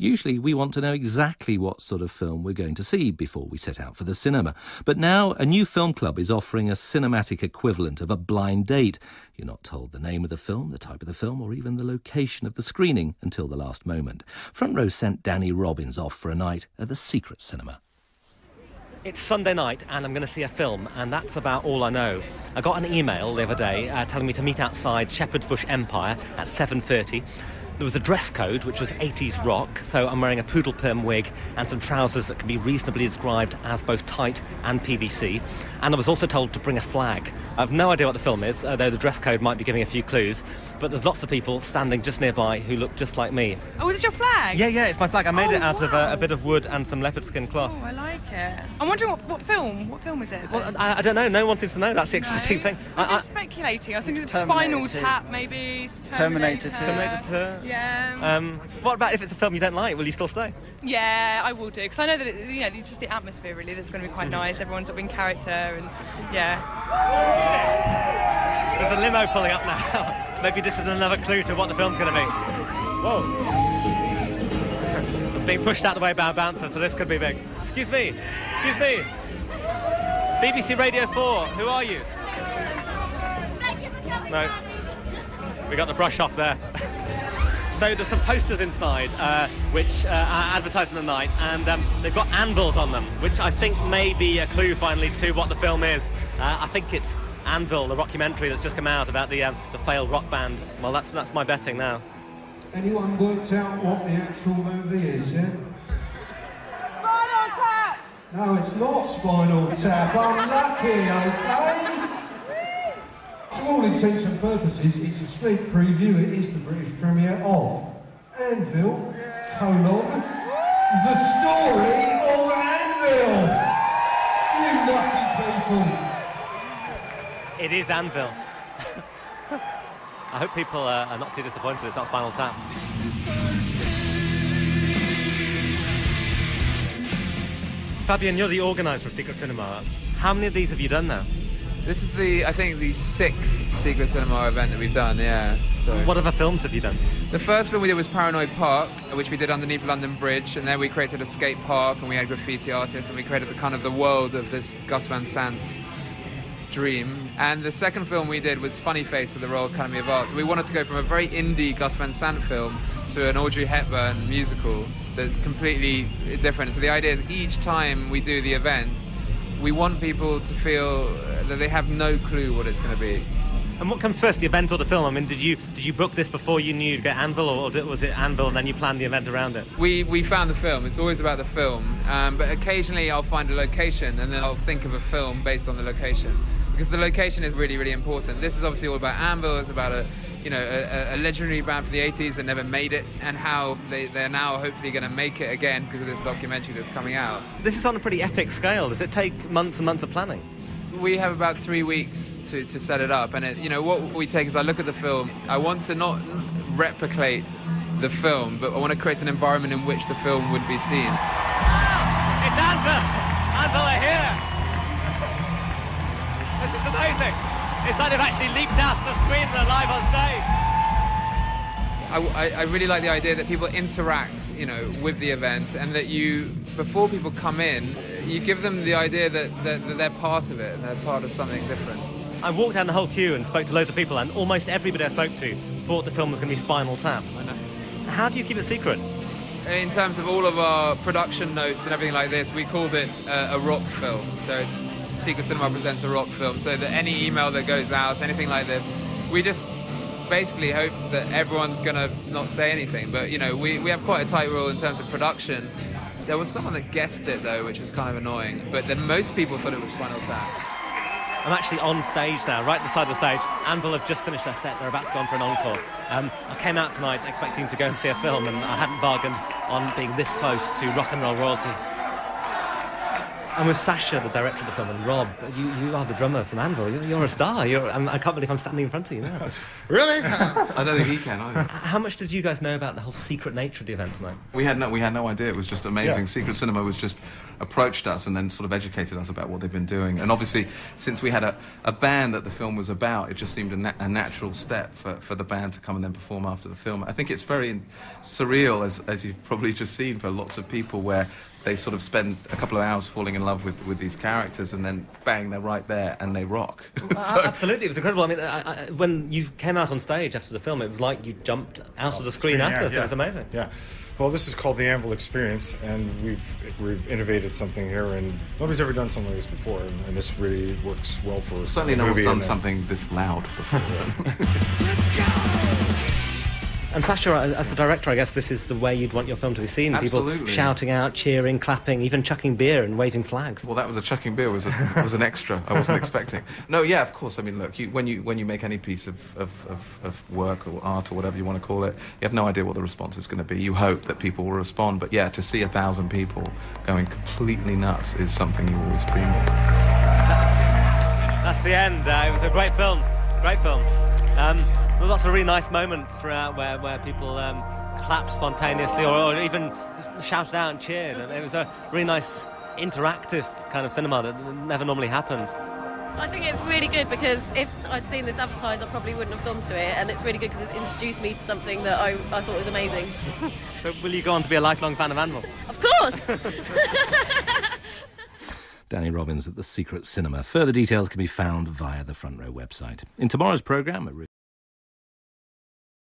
Usually we want to know exactly what sort of film we're going to see before we set out for the cinema. But now a new film club is offering a cinematic equivalent of a blind date. You're not told the name of the film, the type of the film, or even the location of the screening until the last moment. Front Row sent Danny Robbins off for a night at the Secret Cinema. It's Sunday night and I'm going to see a film, and that's about all I know. I got an email the other day telling me to meet outside Shepherd's Bush Empire at 7:30. There was a dress code which was 80s rock, so I'm wearing a poodle perm wig and some trousers that can be reasonably described as both tight and PVC. And I was also told to bring a flag. I have no idea what the film is, though the dress code might be giving a few clues, but there's lots of people standing just nearby who look just like me. Oh, is it your flag? Yeah, it's my flag. I made it out of a bit of wood and some leopard skin cloth. Oh, I like it. I'm wondering what film? What film is it? Well, I don't know. No one seems to know. That's the exciting thing. I'm just speculating. I was thinking of Spinal Tap, maybe. Terminator 2. Terminator 2. Yeah. What about if it's a film you don't like? Will you still stay? Yeah, I will do, because I know that it's just the atmosphere really that's going to be quite nice. Everyone's sort of in character, and yeah. There's a limo pulling up now. Maybe this is another clue to what the film's going to be. Whoa. Being pushed out the way by a bouncer, so this could be big. Excuse me. BBC Radio 4, who are you? No. We got the brush off there. So there's some posters inside which are advertising the night, and they've got anvils on them, which I think may be a clue finally to what the film is. I think it's Anvil, the rockumentary that's just come out about the failed rock band. Well, that's my betting now. Anyone worked out what the actual movie is, yeah? Spinal Tap! No, it's not Spinal Tap. I'm lucky, okay? To all intents and purposes, it's a sneak preview. It is the British premiere of Anvil, the story of Anvil. You lucky people. It is Anvil. I hope people are not too disappointed it's not Spinal Tap. Fabian, you're the organiser of Secret Cinema. How many of these have you done now? This is I think the 6th Secret Cinema event that we've done, yeah. So what other films have you done? The first film we did was Paranoid Park, which we did underneath London Bridge, and then we created a skate park, and we had graffiti artists, and we created the world of this Gus Van Sant dream. And the second film we did was Funny Face at the Royal Academy of Arts. So we wanted to go from a very indie Gus Van Sant film to an Audrey Hepburn musical that's completely different. So the idea is each time we do the event, we want people to feel that they have no clue what it's going to be. And what comes first, the event or the film? I mean, did you book this before you knew you'd get Anvil, or was it Anvil and then you planned the event around it? We found the film. It's always about the film, but occasionally I'll find a location and then I'll think of a film based on the location, because the location is really, really important. This is obviously all about Anvil. It's about a legendary band from the 80s that never made it, and how they're now hopefully going to make it again because of this documentary that's coming out. This is on a pretty epic scale. Does it take months and months of planning? We have about 3 weeks to set it up, and what we take is I look at the film. I want to not replicate the film, but I want to create an environment in which the film would be seen. It's Anvil! Anvil are here! This is amazing! It's like they've actually leaped out of the screen and are live on stage. I really like the idea that people interact, with the event, and that before people come in, you give them the idea that they're part of it and they're part of something different. I walked down the whole queue and spoke to loads of people, and almost everybody I spoke to thought the film was going to be Spinal Tap. I know. How do you keep it secret? In terms of all of our production notes and everything like this, we called it a rock film. So it's Secret Cinema presents a rock film, so that any email that goes out, anything like this, we just basically hope that everyone's going to not say anything. But, we have quite a tight rule in terms of production. There was someone that guessed it, though, which was kind of annoying. But then most people thought it was Spinal Tap. I'm actually on stage now, right at the side of the stage. Anvil have just finished their set. They're about to go on for an encore. I came out tonight expecting to go and see a film, and I hadn't bargained on being this close to rock and roll royalty. I'm with Sasha, the director of the film, and Rob, you are the drummer from Anvil. You're a star. I can't believe I'm standing in front of you now. Really? I don't think he can either. How much did you guys know about the whole secret nature of the event tonight? We had no idea. It was just amazing. Yeah. Secret Cinema was just approached us and then sort of educated us about what they've been doing. And obviously, since we had a band that the film was about, it just seemed a natural step for the band to come and then perform after the film. I think it's very surreal, as you've probably just seen, for lots of people, where they sort of spend a couple of hours falling in love with these characters, and then bang, they're right there and they rock. Absolutely, it was incredible. I mean, when you came out on stage after the film, it was like you jumped out of the screen at us. It was amazing. Yeah. Well, this is called the Anvil Experience, and we've innovated something here, and nobody's ever done something like this before, and this really works well for us. Certainly no one's done something this loud before. Let's go! And Sasha, as the director, I guess this is the way you'd want your film to be seen. Absolutely. People shouting out, cheering, clapping, even chucking beer and waving flags. Well, that was chucking beer was an extra. I wasn't expecting. No, yeah, of course. I mean, look, when you make any piece of work or art or whatever you want to call it, you have no idea what the response is going to be. You hope that people will respond, but yeah, to see 1,000 people going completely nuts is something you always dream of. That's the end. It was a great film. Great film. There were lots of really nice moments throughout where people clapped spontaneously or even shouted out and cheered. And it was a really nice interactive kind of cinema that never normally happens. I think it's really good because if I'd seen this advertised, I probably wouldn't have gone to it, and it's really good because it's introduced me to something that I thought was amazing. So will you go on to be a lifelong fan of Anvil? Of course! Danny Robbins at the Secret Cinema. Further details can be found via the Front Row website. In tomorrow's programme,